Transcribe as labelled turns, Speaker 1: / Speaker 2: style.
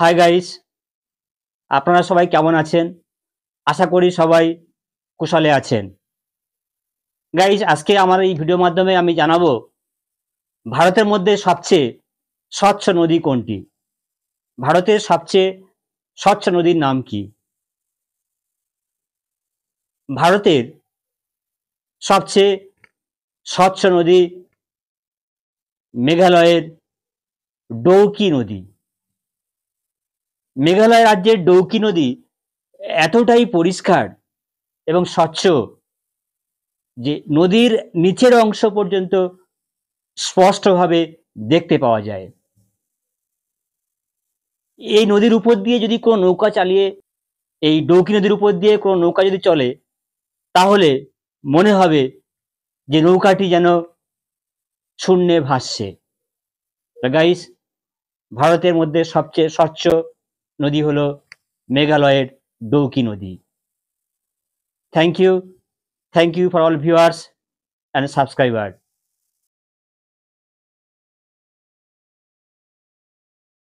Speaker 1: Hi guys, আপনারা সবাই কেমন আছেন? আশা করি সবাই কুশলে আছেন। গাইস, আজকে আমার এই ভিডিওর মাধ্যমে আমি জানাবো ভারতের মধ্যে সবচেয়ে স্বচ্ছ নদী কোনটি? ভারতের সবচেয়ে স্বচ্ছ নদীর নাম কি? ভারতের সবচেয়ে স্বচ্ছ নদী মেঘালয়ের ডৌকি নদী। মেঘালয় রাজ্যের ডৌকি নদী এতটাই পরিষ্কার এবং স্বচ্ছ যে নদীর নিচের অংশ পর্যন্ত স্পষ্টভাবে দেখতে পাওয়া যায়। এই নদীর উপর দিয়ে যদি কোনো নৌকা চালিয়ে এই ডৌকি নদীর উপর দিয়ে কোনো নৌকা যদি চলে, তাহলে মনে হবে যে নৌকাটি যেন শূন্যে ভাসছে। গাইস, ভারতের মধ্যে সবচেয়ে স্বচ্ছ নদী হলো মেঘালয়ের ডৌকি নদী। Thank you for all viewers and subscriber.